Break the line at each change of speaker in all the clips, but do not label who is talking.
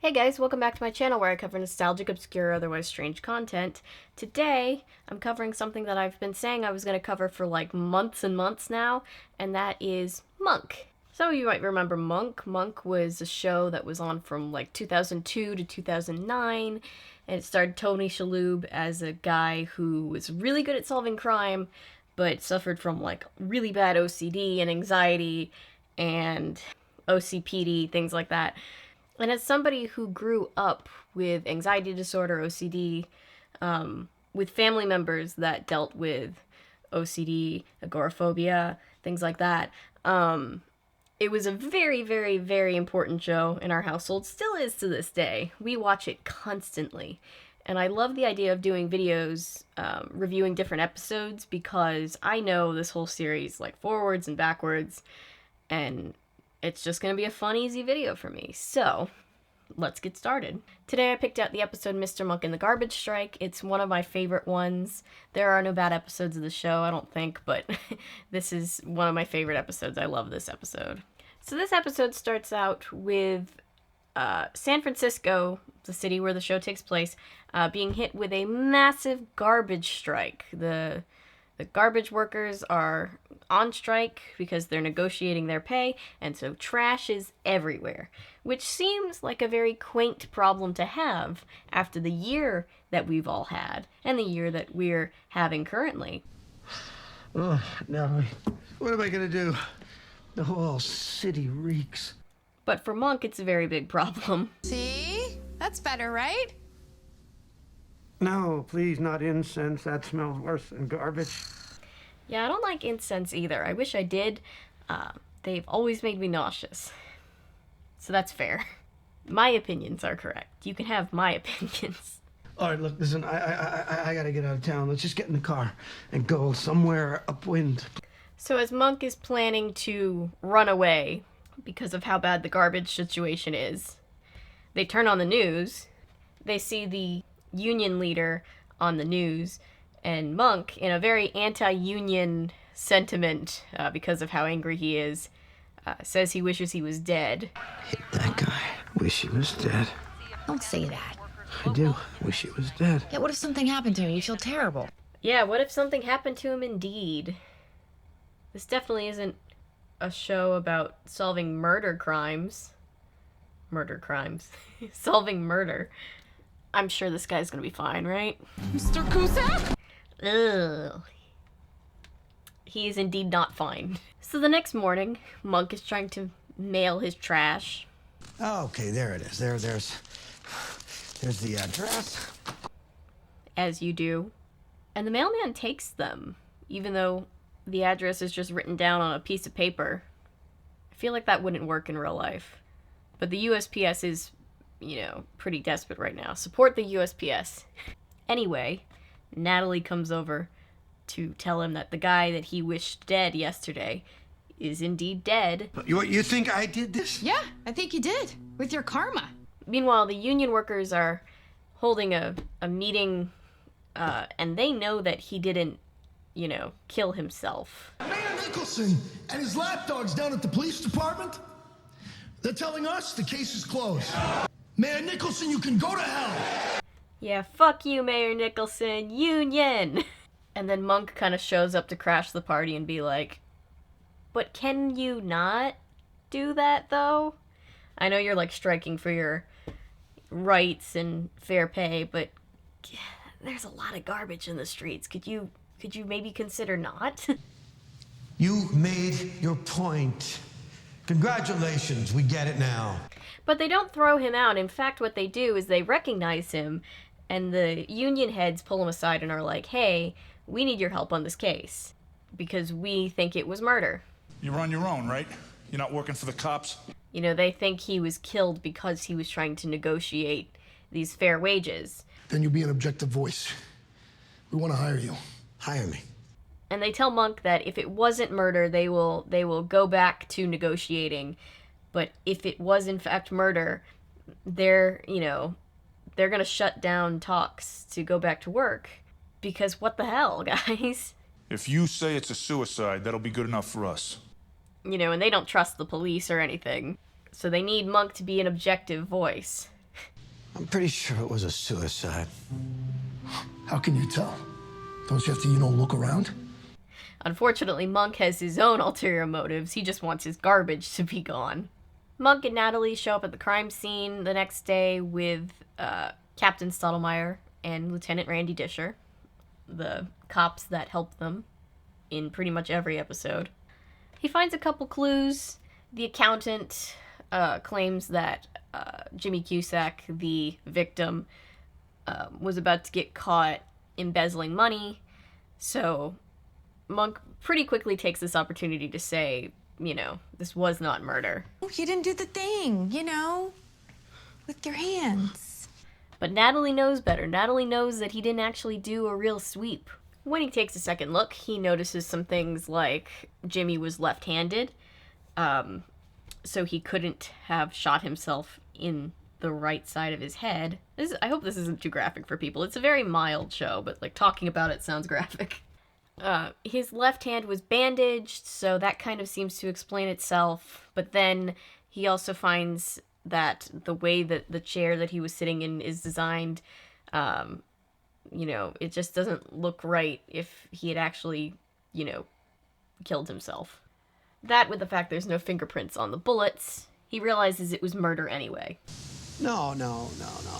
Hey guys, welcome back to my channel where I cover nostalgic, obscure, otherwise strange content. Today, I'm covering something that I've been saying I was going to cover for like months and months now, and that is Monk. So you might remember Monk. Monk was a show that was on from like 2002 to 2009, and it starred Tony Shalhoub as a guy who was really good at solving crime, but suffered from like really bad OCD and anxiety and OCPD, things like that. And as somebody who grew up with anxiety disorder, OCD, with family members that dealt with OCD, agoraphobia, things like that, it was a very, very, very important show in our household. Still is to this day. We watch it constantly. And I love the idea of doing videos, reviewing different episodes, because I know this whole series like forwards and backwards, and it's just going to be a fun, easy video for me. So, let's get started. Today I picked out the episode Mr. Monk and the Garbage Strike. It's one of my favorite ones. There are no bad episodes of the show, I don't think, but this is one of my favorite episodes. I love this episode. So this episode starts out with San Francisco, the city where the show takes place, being hit with a massive garbage strike. The garbage workers are on strike because they're negotiating their pay, and so trash is everywhere, which seems like a very quaint problem to have after the year that we've all had, and the year that we're having currently.
Oh, now, what am I gonna do? The whole city reeks.
But for Monk, it's a very big problem.
See? That's better, right?
No, please, not incense. That smells worse than garbage.
Yeah, I don't like incense either. I wish I did. They've always made me nauseous. So that's fair. My opinions are correct. You can have my opinions.
All right, look, listen, I gotta get out of town. Let's just get in the car and go somewhere upwind.
So as Monk is planning to run away because of how bad the garbage situation is, they turn on the news. They see the union leader on the news, and Monk, in a very anti-union sentiment, because of how angry he is, says he wishes he was dead.
Hit that guy. Wish he was dead.
Don't say that.
I do. Wish he was dead.
Yeah, what if something happened to him? You feel terrible.
Yeah, what if something happened to him indeed? This definitely isn't a show about solving murder crimes. Murder crimes. Solving murder. I'm sure this guy's gonna be fine, right?
Mr. Cusack?
Ugh. He is indeed not fine. So the next morning, Monk is trying to mail his trash.
Oh, okay, there it is. There's the address.
As you do. And the mailman takes them, even though the address is just written down on a piece of paper. I feel like that wouldn't work in real life. But the USPS is, pretty desperate right now. Support the USPS. Anyway, Natalie comes over to tell him that the guy that he wished dead yesterday is indeed dead.
You think I did this?
Yeah, I think you did. With your karma.
Meanwhile, the union workers are holding a meeting, and they know that he didn't, kill himself.
Mayor Nicholson and his lapdogs down at the police department, they're telling us the case is closed. Mayor Nicholson, you can go to hell.
Yeah, fuck you, Mayor Nicholson. Union! And then Monk kind of shows up to crash the party and be like, but can you not do that, though? I know you're, striking for your rights and fair pay, but there's a lot of garbage in the streets. Could you maybe consider not?
You made your point. Congratulations, we get it now.
But they don't throw him out. In fact, what they do is they recognize him, and the union heads pull him aside and are like, hey, we need your help on this case, because we think it was murder.
You're on your own, right? You're not working for the cops?
They think he was killed because he was trying to negotiate these fair wages.
Then you'll be an objective voice. We want to hire you.
Hire me.
And they tell Monk that if it wasn't murder, they will go back to negotiating. But if it was in fact murder, they're gonna shut down talks to go back to work. Because what the hell, guys?
If you say it's a suicide, that'll be good enough for us.
And they don't trust the police or anything. So they need Monk to be an objective voice.
I'm pretty sure it was a suicide.
How can you tell? Don't you have to, look around?
Unfortunately, Monk has his own ulterior motives. He just wants his garbage to be gone. Monk and Natalie show up at the crime scene the next day with Captain Stottlemyre and Lieutenant Randy Disher, the cops that help them in pretty much every episode. He finds a couple clues. The accountant claims that Jimmy Cusack, the victim, was about to get caught embezzling money, so Monk pretty quickly takes this opportunity to say, this was not murder.
You didn't do the thing, with your hands.
But Natalie knows better. Natalie knows that he didn't actually do a real sweep. When he takes a second look, he notices some things like Jimmy was left-handed, so he couldn't have shot himself in the right side of his head. I hope this isn't too graphic for people. It's a very mild show, but talking about it sounds graphic. His left hand was bandaged, so that kind of seems to explain itself. But then he also finds that the way that the chair that he was sitting in is designed, it just doesn't look right if he had actually, killed himself. That, with the fact there's no fingerprints on the bullets, he realizes it was murder anyway.
No.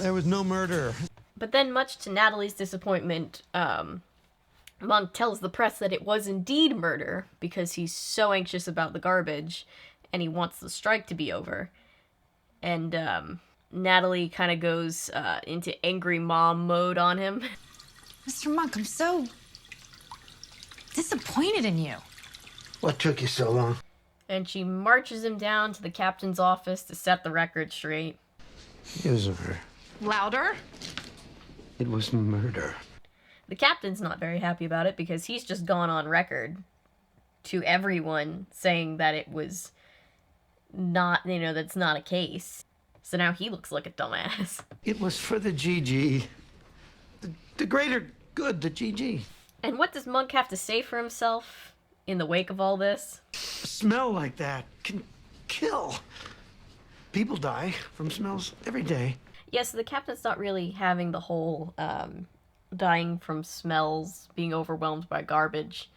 There was no murder.
But then, much to Natalie's disappointment, Monk tells the press that it was indeed murder because he's so anxious about the garbage and he wants the strike to be over. And Natalie kind of goes into angry mom mode on him.
Mr. Monk, I'm so disappointed in you.
What took you so long?
And she marches him down to the captain's office to set the record straight.
It was murder.
Louder?
It was murder.
The captain's not very happy about it because he's just gone on record to everyone saying that it was not, that's not a case. So now he looks like a dumbass.
It was for the GG. The greater good, the GG.
And what does Monk have to say for himself in the wake of all this?
A smell like that can kill. People die from smells every day.
Yes, the captain's not really having the whole dying from smells, being overwhelmed by garbage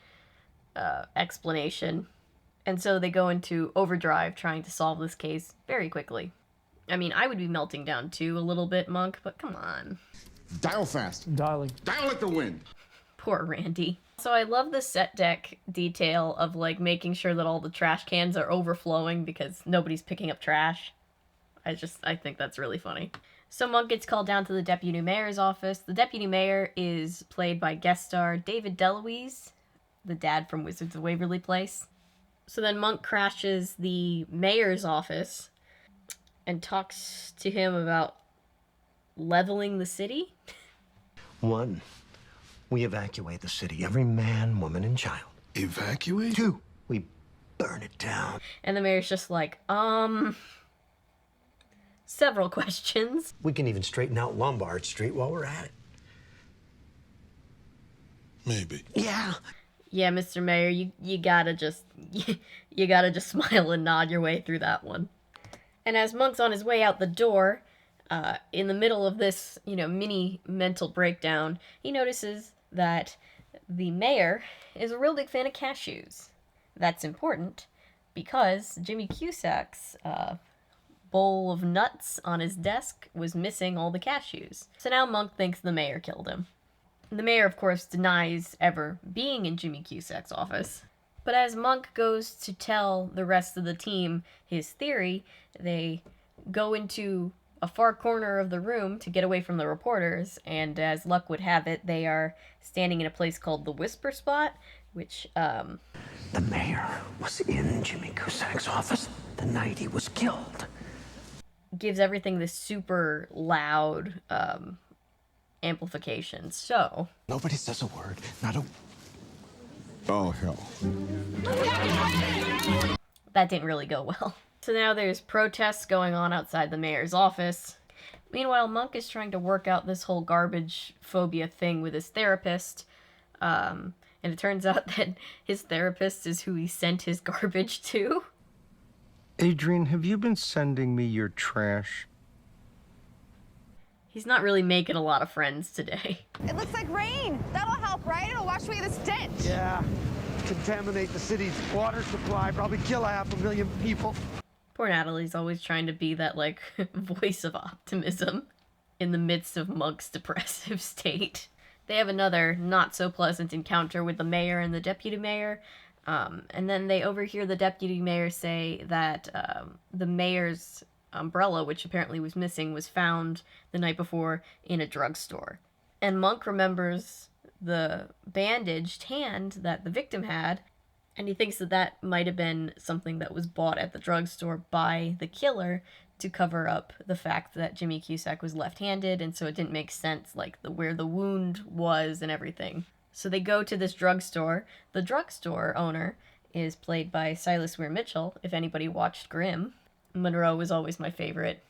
explanation. And so they go into overdrive trying to solve this case very quickly. I mean, I would be melting down too a little bit, Monk, but come on.
Dial fast.
Dialing.
Dial like the wind.
Poor Randy. So I love the set deck detail of making sure that all the trash cans are overflowing because nobody's picking up trash. I think that's really funny. So Monk gets called down to the deputy mayor's office. The deputy mayor is played by guest star David DeLuise, the dad from Wizards of Waverly Place. So then Monk crashes the mayor's office and talks to him about leveling the city.
1, we evacuate the city. Every man, woman, and child.
Evacuate?
2, we burn it down.
And the mayor's just several questions.
We can even straighten out Lombard Street while we're at it.
Maybe.
Yeah.
Yeah, Mr. Mayor, you gotta just smile and nod your way through that one. And as Monk's on his way out the door, in the middle of this, mini mental breakdown, he notices that the mayor is a real big fan of cashews. That's important because Jimmy Cusack's bowl of nuts on his desk was missing all the cashews. So now Monk thinks the mayor killed him. The mayor, of course, denies ever being in Jimmy Cusack's office. But as Monk goes to tell the rest of the team his theory, they go into a far corner of the room to get away from the reporters, and as luck would have it, they are standing in a place called the Whisper Spot, which,
The mayor was in Jimmy Cusack's office the night he was killed.
gives everything this super loud, amplification. So
Nobody says a word. Not a... Oh, hell.
that didn't really go well. So now there's protests going on outside the mayor's office. Meanwhile, Monk is trying to work out this whole garbage phobia thing with his therapist. And it turns out that his therapist is who he sent his garbage to.
Adrian, have you been sending me your trash?
He's not really making a lot of friends today.
It looks like rain. That'll help, right? It'll wash away the stench.
Yeah. Contaminate the city's water supply, probably kill 500,000 people.
Poor Natalie's always trying to be that, like, voice of optimism in the midst of Monk's depressive state. They have another not-so-pleasant encounter with the mayor and the deputy mayor, and then they overhear the deputy mayor say that the mayor's umbrella, which apparently was missing, was found the night before in a drugstore. And Monk remembers the bandaged hand that the victim had, and he thinks that that might have been something that was bought at the drugstore by the killer to cover up the fact that Jimmy Cusack was left-handed, and so it didn't make sense, like, where the wound was and everything. So they go to this drugstore. The drugstore owner is played by Silas Weir Mitchell, if anybody watched Grimm. Monroe was always my favorite.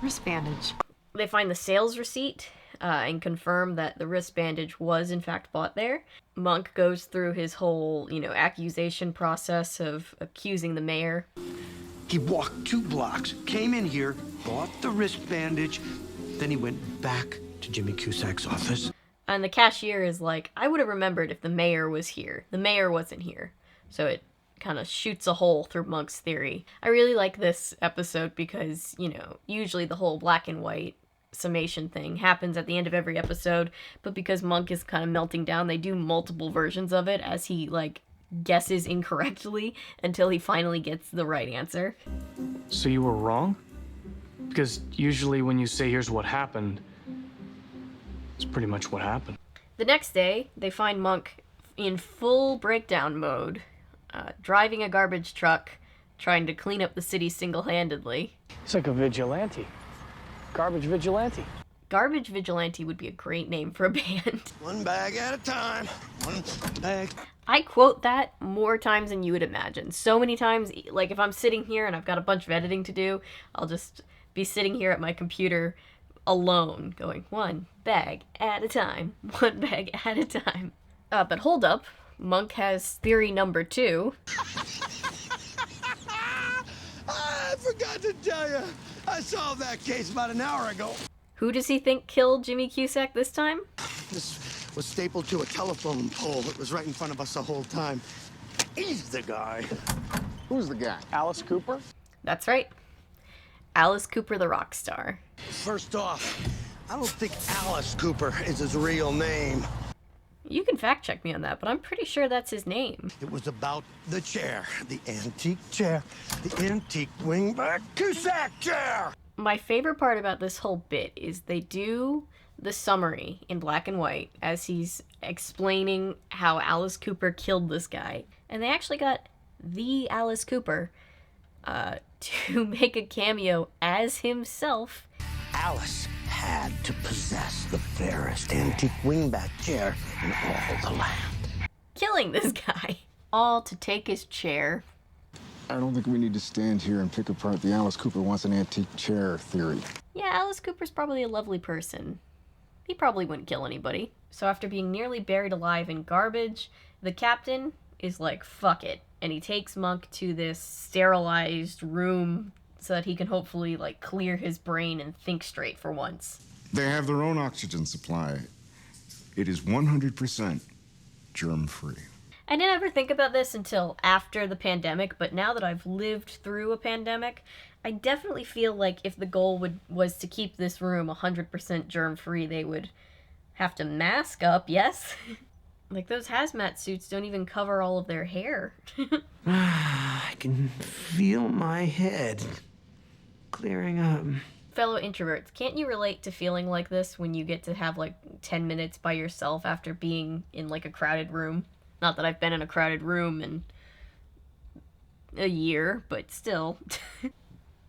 Wrist bandage.
They find the sales receipt and confirm that the wrist bandage was in fact bought there. Monk goes through his whole, accusation process of accusing the mayor.
He walked 2 blocks, came in here, bought the wrist bandage, then he went back to Jimmy Cusack's office.
And the cashier is like, I would have remembered if the mayor was here. The mayor wasn't here. So it kind of shoots a hole through Monk's theory. I really like this episode because, usually the whole black and white summation thing happens at the end of every episode, but because Monk is kind of melting down, they do multiple versions of it as he, guesses incorrectly until he finally gets the right answer.
So you were wrong? Because usually when you say here's what happened, it's pretty much what happened.
The next day, they find Monk in full breakdown mode, driving a garbage truck, trying to clean up the city single-handedly.
It's like a vigilante. Garbage vigilante.
Garbage Vigilante would be a great name for a band.
1 bag at a time. 1 bag.
I quote that more times than you would imagine. So many times, like if I'm sitting here and I've got a bunch of editing to do, I'll just be sitting here at my computer alone going 1 bag at a time. 1 bag at a time. But hold up. Monk has theory number 2.
I forgot to tell you. I solved that case about an hour ago.
Who does he think killed Jimmy Cusack this time?
This was stapled to a telephone pole. It was right in front of us the whole time. He's the guy.
Who's the guy?
Alice Cooper?
That's right. Alice Cooper, the rock star.
First off, I don't think Alice Cooper is his real name.
You can fact check me on that, but I'm pretty sure that's his name.
It was about the chair, the antique chair, the antique wingback Cusack chair.
My favorite part about this whole bit is they do the summary in black and white as he's explaining how Alice Cooper killed this guy. And they actually got the Alice Cooper to make a cameo as himself.
Alice had to possess the fairest antique wingback chair in all the land.
Killing this guy. All to take his chair.
I don't think we need to stand here and pick apart the Alice Cooper wants an antique chair theory.
Yeah, Alice Cooper's probably a lovely person. He probably wouldn't kill anybody. So after being nearly buried alive in garbage, the captain is like, fuck it. And he takes Monk to this sterilized room so that he can hopefully, clear his brain and think straight for once.
They have their own oxygen supply. It is 100% germ-free.
I didn't ever think about this until after the pandemic, but now that I've lived through a pandemic, I definitely feel like if the goal was to keep this room 100% germ-free, they would have to mask up, yes? Those hazmat suits don't even cover all of their hair.
I can feel my head clearing up.
Fellow introverts, can't you relate to feeling like this when you get to have 10 minutes by yourself after being in a crowded room? Not that I've been in a crowded room in a year, but still.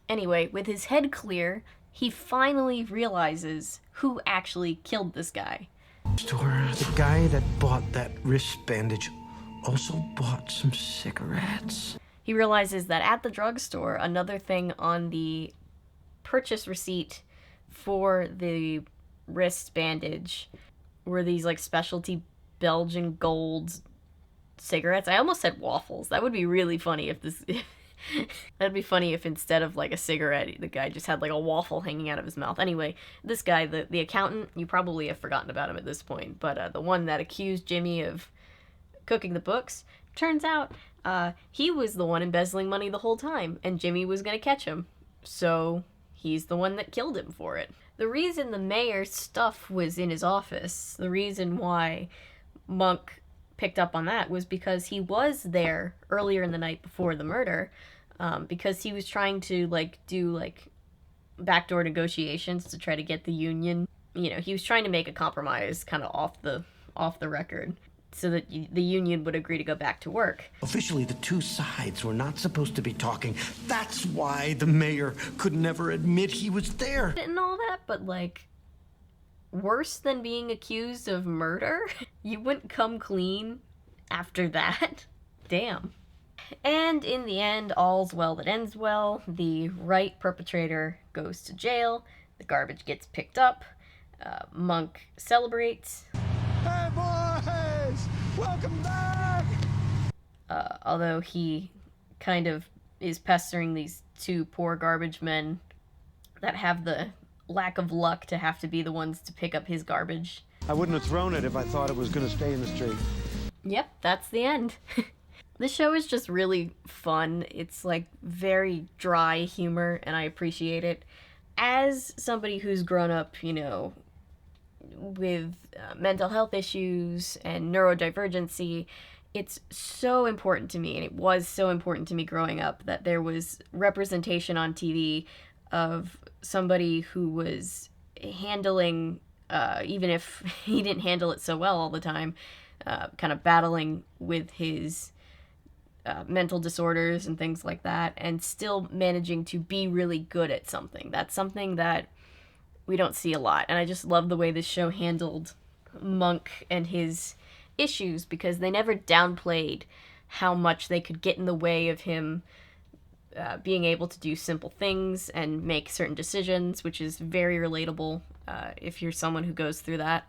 Anyway, with his head clear, he finally realizes who actually killed this guy.
The guy that bought that wrist bandage also bought some cigarettes.
He realizes that at the drugstore, another thing on the purchase receipt for the wrist bandage were these specialty Belgian gold cigarettes. I almost said waffles. That would be really funny if That'd be funny if instead of like a cigarette, the guy just had like a waffle hanging out of his mouth. Anyway, this guy, the accountant, you probably have forgotten about him at this point, but the one that accused Jimmy of cooking the books, turns out he was the one embezzling money the whole time, and Jimmy was gonna catch him. So he's the one that killed him for it. The reason the mayor's stuff was in his office, the reason why Monk picked up on that was because he was there earlier in the night before the murder, because he was trying to do backdoor negotiations to try to get the union. You know, he was trying to make a compromise kind of off the record so that the union would agree to go back to work.
Officially, the two sides were not supposed to be talking. That's why the mayor could never admit he was there.
And all that, but worse than being accused of murder? You wouldn't come clean after that? Damn. And in the end, all's well that ends well. The right perpetrator goes to jail. The garbage gets picked up. Monk celebrates.
Hey, boys! Welcome back!
Although he kind of is pestering these two poor garbage men that have the lack of luck to have to be the ones to pick up his garbage.
I wouldn't have thrown it if I thought it was going to stay in the street.
Yep, that's the end. This show is just really fun. It's very dry humor, and I appreciate it. As somebody who's grown up, with mental health issues and neurodivergency, it's so important to me, and it was so important to me growing up, that there was representation on TV of somebody who was handling, even if he didn't handle it so well all the time, kind of battling with his mental disorders and things like that, and still managing to be really good at something. That's something that we don't see a lot, and I just love the way this show handled Monk and his issues, because they never downplayed how much they could get in the way of him being able to do simple things and make certain decisions, which is very relatable if you're someone who goes through that.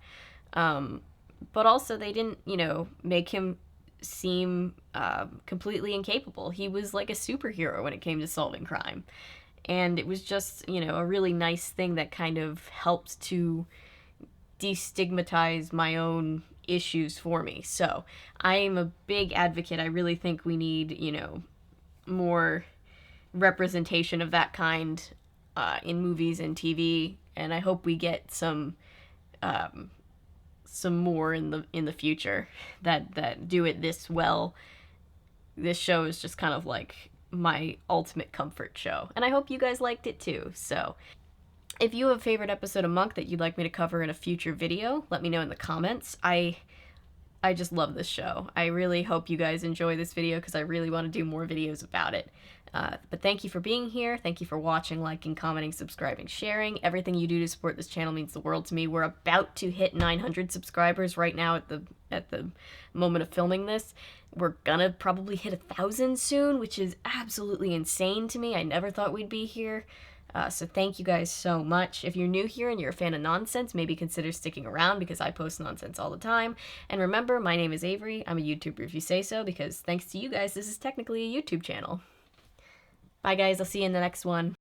But also they didn't, make him seem completely incapable. He was like a superhero when it came to solving crime. And it was just, a really nice thing that kind of helped to destigmatize my own issues for me. So I am a big advocate. I really think we need, more representation of that kind in movies and TV, and I hope we get some more in the future that do it this well. This show is just kind of like my ultimate comfort show, and I hope you guys liked it too. So if you have a favorite episode of Monk that you'd like me to cover in a future video, let me know in the comments. I just love this show. I really hope you guys enjoy this video, because I really want to do more videos about it. But thank you for being here. Thank you for watching, liking, commenting, subscribing, sharing. Everything you do to support this channel means the world to me. We're about to hit 900 subscribers right now at the moment of filming this. We're gonna probably hit 1,000 soon, which is absolutely insane to me. I never thought we'd be here. So thank you guys so much. If you're new here and you're a fan of nonsense, maybe consider sticking around, because I post nonsense all the time. And remember, my name is Avery. I'm a YouTuber if you say so, because thanks to you guys, this is technically a YouTube channel. Bye guys, I'll see you in the next one.